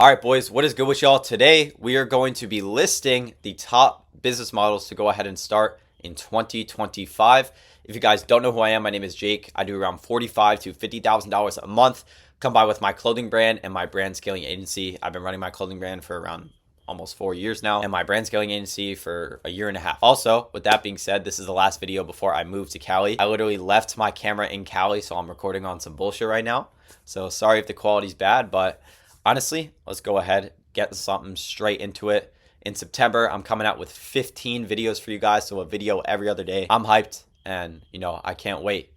All right, boys, what is good with y'all? Today, we are going to be listing the top business models to go ahead and start in 2025. If you guys don't know who I am, my name is Jake. I do around $45,000 to $50,000 a month, combined with my clothing brand and my brand scaling agency. I've been running my clothing brand for around almost 4 years now, and my brand scaling agency for a year and a half. Also, with that being said, this is the last video before I move to Cali. I literally left my camera in Cali, so I'm recording on some bullshit right now. So sorry if the quality's bad, but honestly, let's go ahead, get something straight into it. In September, I'm coming out with 15 videos for you guys, so a video every other day. I'm hyped, and, I can't wait,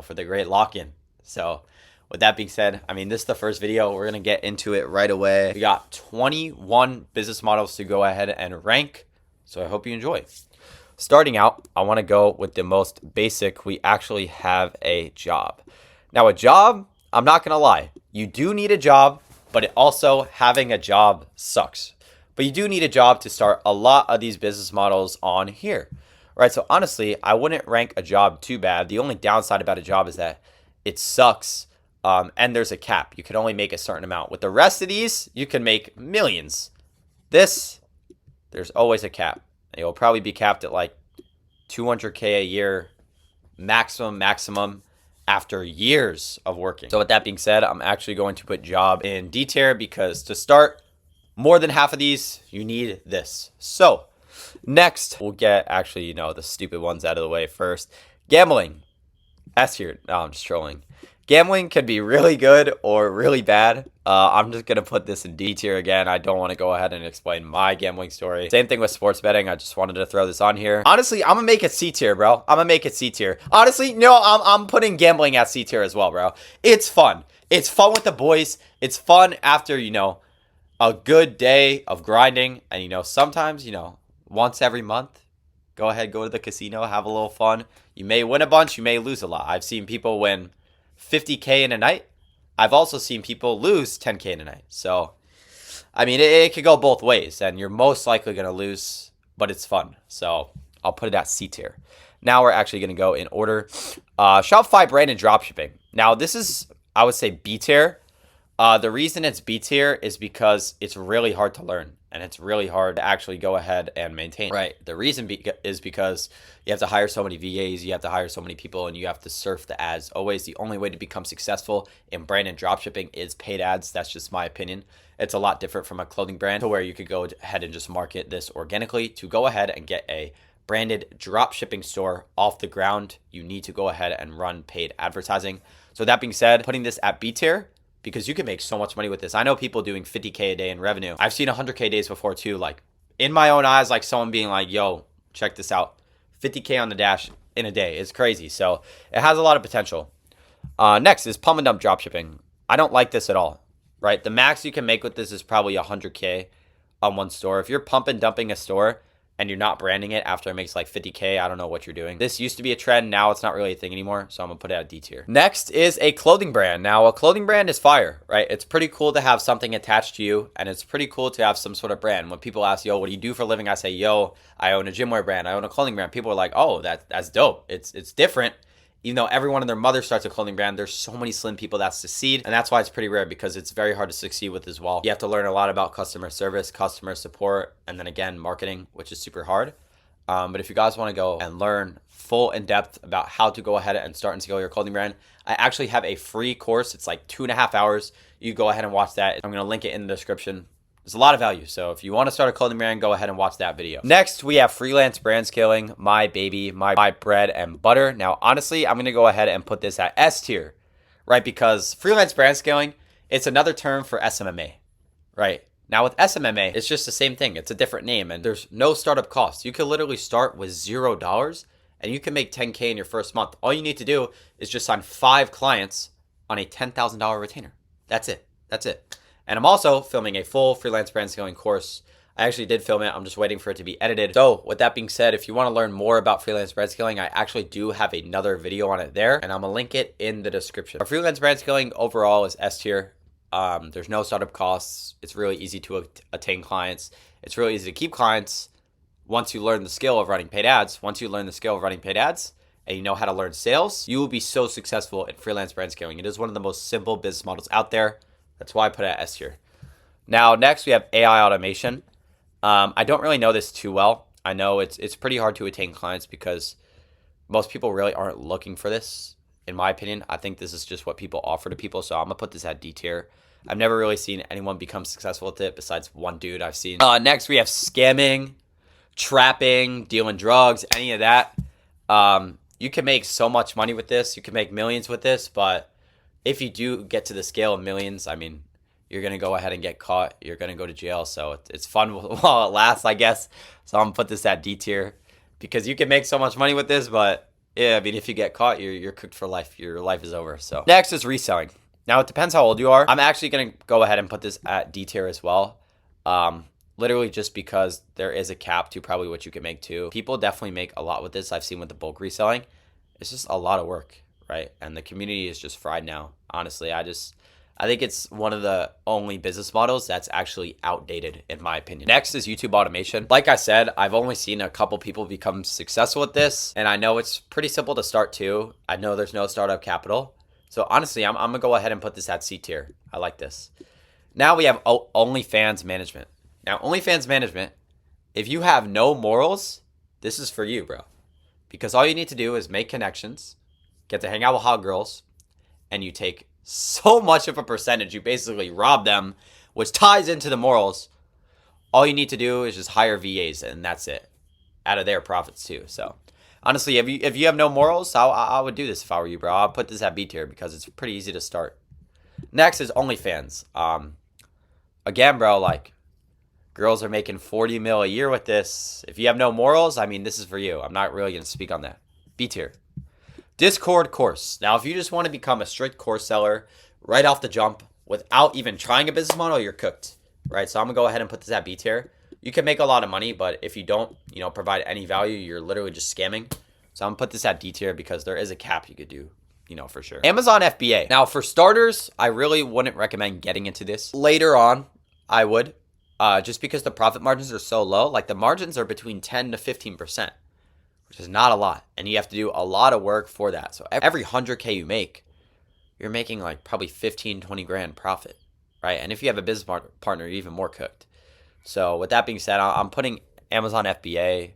for the great lock-in. So with that being said, this is the first video. We're going to get into it right away. We got 21 business models to go ahead and rank, so I hope you enjoy. Starting out, I want to go with the most basic. We actually have a job. Now, a job, I'm not going to lie. You do need a job, but also having a job sucks. But you do need a job to start a lot of these business models on here, right? So honestly, I wouldn't rank a job too bad. The only downside about a job is that it sucks, and there's a cap. You can only make a certain amount. With the rest of these, you can make millions. This, there's always a cap. It will probably be capped at like 200K a year, maximum. After years of working. So with that being said, I'm actually going to put job in D tier because to start more than half of these, you need this. So next, we'll get actually, the stupid ones out of the way first. Gambling, S tier. No, I'm just trolling. Gambling can be really good or really bad. I'm just going to put this in D tier again. I don't want to go ahead and explain my gambling story. Same thing with sports betting. I just wanted to throw this on here. Honestly, I'm going to make it C tier, bro. I'm going to make it C tier. Honestly, no, I'm putting gambling at C tier as well, bro. It's fun. It's fun with the boys. It's fun after, a good day of grinding. And, sometimes, once every month, go ahead, go to the casino, have a little fun. You may win a bunch. You may lose a lot. I've seen people win 50K in a night. I've also seen people lose 10K in a night. So, it could go both ways, and you're most likely going to lose, but it's fun. So, I'll put it at C tier. Now we're actually going to go in order. Shopify brand and dropshipping. Now, this is, I would say, B tier. The reason it's B tier is because it's really hard to learn, and it's really hard to actually go ahead and maintain. Right. The reason is because you have to hire so many VAs, you have to hire so many people, and you have to surf the ads. Always the only way to become successful in brand and dropshipping is paid ads. That's just my opinion. It's a lot different from a clothing brand to where you could go ahead and just market this organically. To go ahead and get a branded dropshipping store off the ground, you need to go ahead and run paid advertising. So that being said, putting this at B tier, because you can make so much money with this. I know people doing 50K a day in revenue. I've seen 100K days before too. Like in my own eyes, like someone being like, yo, check this out. 50K on the dash in a day. It's crazy. So it has a lot of potential. Next is pump and dump dropshipping. I don't like this at all, right? The max you can make with this is probably 100K on one store. If you're pump and dumping a store and you're not branding it after it makes like 50K, I don't know what you're doing. This used to be a trend. Now it's not really a thing anymore. So I'm gonna put it at D tier. Next is a clothing brand. Now a clothing brand is fire, right? It's pretty cool to have something attached to you, and it's pretty cool to have some sort of brand. When people ask, yo, what do you do for a living? I say, yo, I own a gym wear brand. I own a clothing brand. People are like, oh, that's dope. It's different. Even though everyone and their mother starts a clothing brand, there's so many slim people that succeed. And that's why it's pretty rare, because it's very hard to succeed with as well. You have to learn a lot about customer service, customer support, and then again, marketing, which is super hard. But if you guys want to go and learn full in depth about how to go ahead and start and scale your clothing brand, I actually have a free course. It's like 2.5 hours. You go ahead and watch that. I'm going to link it in the description. There's a lot of value. So if you want to start a clothing brand, go ahead and watch that video. Next, we have freelance brand scaling, my baby, my bread and butter. Now, honestly, I'm going to go ahead and put this at S tier, right? Because freelance brand scaling, it's another term for SMMA, right? Now with SMMA, it's just the same thing. It's a different name, and there's no startup cost. You can literally start with $0 and you can make 10K in your first month. All you need to do is just sign 5 clients on a $10,000 retainer. That's it. And I'm also filming a full freelance brand scaling course. I actually did film it. I'm just waiting for it to be edited. So with that being said, if you want to learn more about freelance brand scaling, I actually do have another video on it there, and I'm going to link it in the description. Our freelance brand scaling overall is S tier. There's no startup costs. It's really easy to attain clients. It's really easy to keep clients once you learn the skill of running paid ads. Once you learn the skill of running paid ads and you know how to learn sales, you will be so successful in freelance brand scaling. It is one of the most simple business models out there. That's why I put it at S tier. Now, next we have AI automation. I don't really know this too well. I know it's pretty hard to attain clients because most people really aren't looking for this. In my opinion, I think this is just what people offer to people. So I'm gonna put this at D tier. I've never really seen anyone become successful with it besides one dude I've seen. Next, we have scamming, trapping, dealing drugs, any of that. You can make so much money with this. You can make millions with this, but if you do get to the scale of millions, I mean, you're going to go ahead and get caught. You're going to go to jail. So it's fun while it lasts, I guess. So I'm going to put this at D tier because you can make so much money with this, but yeah, I mean, if you get caught, you're cooked for life. Your life is over. So next is reselling. Now, it depends how old you are. I'm actually going to go ahead and put this at D tier as well. Literally just because there is a cap to probably what you can make too. People definitely make a lot with this. I've seen with the bulk reselling. It's just a lot of work, right? And the community is just fried now. Honestly, I think it's one of the only business models that's actually outdated, in my opinion. Next is YouTube automation. Like I said, I've only seen a couple people become successful with this, and I know it's pretty simple to start too. I know there's no startup capital. So honestly, I'm gonna go ahead and put this at C tier. I like this. Now we have OnlyFans management. Now, OnlyFans management, if you have no morals, this is for you, bro. Because all you need to do is make connections, get to hang out with hot girls, and you take so much of a percentage. You basically rob them, which ties into the morals. All you need to do is just hire VAs, and that's it. Out of their profits, too. So, honestly, if you have no morals, I would do this if I were you, bro. I'll put this at B tier because it's pretty easy to start. Next is OnlyFans. Again, bro, like, girls are making 40 mil a year with this. If you have no morals, I mean, this is for you. I'm not really going to speak on that. B tier. Discord course. Now, if you just want to become a strict course seller right off the jump without even trying a business model, you're cooked, right? So I'm going to go ahead and put this at B tier. You can make a lot of money, but if you don't, provide any value, you're literally just scamming. So I'm going to put this at D tier because there is a cap you could do, for sure. Amazon FBA. Now, for starters, I really wouldn't recommend getting into this. Later on, I would. Just because the profit margins are so low, like the margins are between 10 to 15%, which is not a lot. And you have to do a lot of work for that. So every 100K you make, you're making like probably 15, 20 grand profit, right? And if you have a business partner, you're even more cooked. So with that being said, I'm putting Amazon FBA,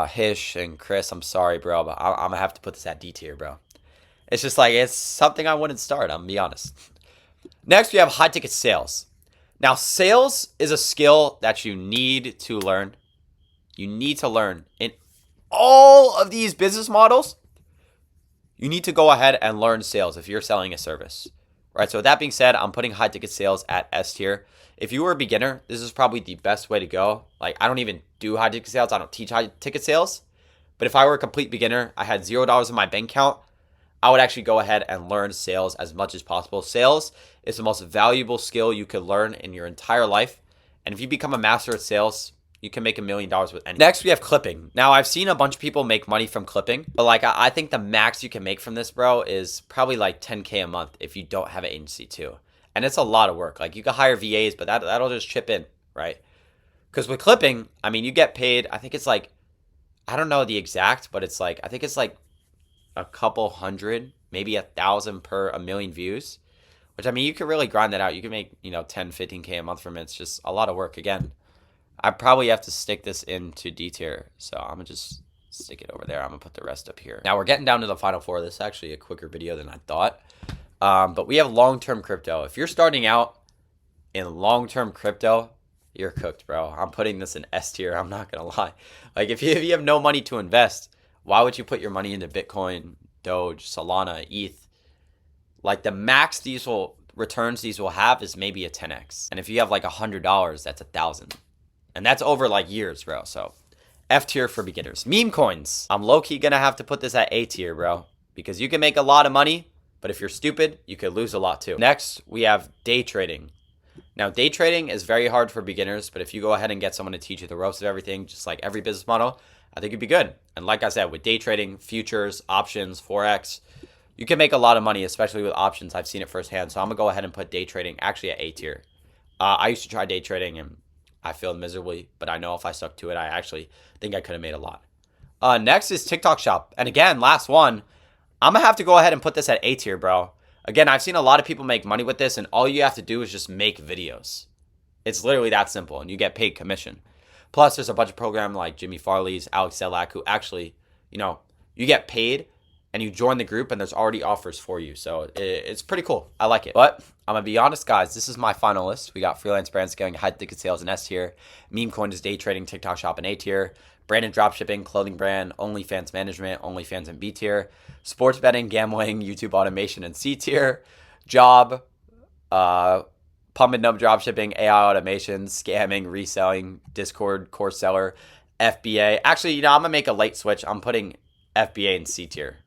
Hish and Chris, I'm sorry, bro, but I'm going to have to put this at D tier, bro. It's just like, it's something I wouldn't start, I'm going to be honest. Next, we have high ticket sales. Now, sales is a skill that you need to learn. You need to learn. In all of these business models, you need to go ahead and learn sales if you're selling a service, right? So with that being said, I'm putting high ticket sales at S tier. If you were a beginner, this is probably the best way to go. Like, I don't even do high ticket sales. I don't teach high ticket sales. But if I were a complete beginner, I had $0 in my bank account, I would actually go ahead and learn sales as much as possible. Sales is the most valuable skill you could learn in your entire life. And if you become a master at sales, you can make $1 million with anything. Next, we have clipping. Now, I've seen a bunch of people make money from clipping, but like I think the max you can make from this, bro, is probably like 10K a month if you don't have an agency too. And it's a lot of work. Like, you can hire VAs, but that'll just chip in, right? Because with clipping, I mean, you get paid, I think it's like, I don't know the exact, but it's like, I think it's like a couple hundred, maybe 1,000 per 1,000,000 views, which, I mean, you could really grind that out. You can make, 10, 15K a month from it. It's just a lot of work. Again, I probably have to stick this into D tier. So I'm going to just stick it over there. I'm going to put the rest up here. Now we're getting down to the final four. This is actually a quicker video than I thought. But we have long-term crypto. If you're starting out in long-term crypto, you're cooked, bro. I'm putting this in S tier. I'm not going to lie. Like, if you have no money to invest, why would you put your money into Bitcoin, Doge, Solana, ETH? Like, the max returns these will have is maybe a 10x. And if you have like $100, that's 1,000. And that's over like years, bro. So F tier for beginners. Meme coins. I'm low-key gonna have to put this at A tier, bro, because you can make a lot of money, but if you're stupid, you could lose a lot too. Next, we have day trading. Now, day trading is very hard for beginners, but if you go ahead and get someone to teach you the ropes of everything, just like every business model, I think it'd be good. And like I said, with day trading, futures, options, Forex, you can make a lot of money, especially with options. I've seen it firsthand. So I'm going to go ahead and put day trading actually at A tier. I used to try day trading and I failed miserably, but I know if I stuck to it, I actually think I could have made a lot. Next is TikTok shop. And again, last one, I'm going to have to go ahead and put this at A tier, bro. Again, I've seen a lot of people make money with this, and all you have to do is just make videos. It's literally that simple, and you get paid commission. Plus, there's a bunch of programs like Jimmy Farley's, Alex Zelak, who actually, you get paid and you join the group and there's already offers for you. So it's pretty cool. I like it. But I'm going to be honest, guys, this is my final list. We got freelance brand scaling, high ticket sales in S tier, meme coin is day trading, TikTok shop in A tier, branded dropshipping, clothing brand, OnlyFans management, OnlyFans in B tier, sports betting, gambling, YouTube automation in C tier, job, pump and dump dropshipping, AI automation, scamming, reselling, Discord, course seller, FBA. Actually, I'm going to make a late switch. I'm putting FBA in C tier.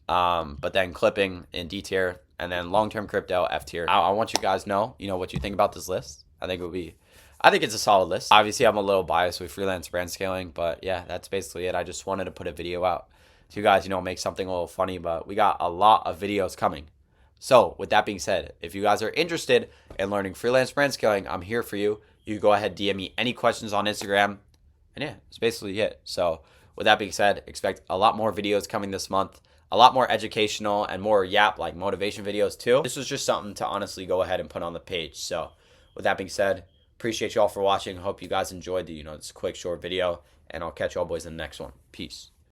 But then clipping in D tier, and then long-term crypto F tier. I want you guys to know, what you think about this list. I think it's a solid list. Obviously, I'm a little biased with freelance brand scaling, but yeah, that's basically it. I just wanted to put a video out to you guys, make something a little funny, but we got a lot of videos coming. So with that being said, if you guys are interested in learning freelance brand scaling, I'm here for you. You can go ahead, DM me any questions on Instagram. And yeah, that's basically it. So with that being said, expect a lot more videos coming this month. A lot more educational and more like motivation videos too. This was just something to honestly go ahead and put on the page. So with that being said, appreciate you all for watching. Hope you guys enjoyed the, this quick short video, and I'll catch you all boys in the next one. Peace.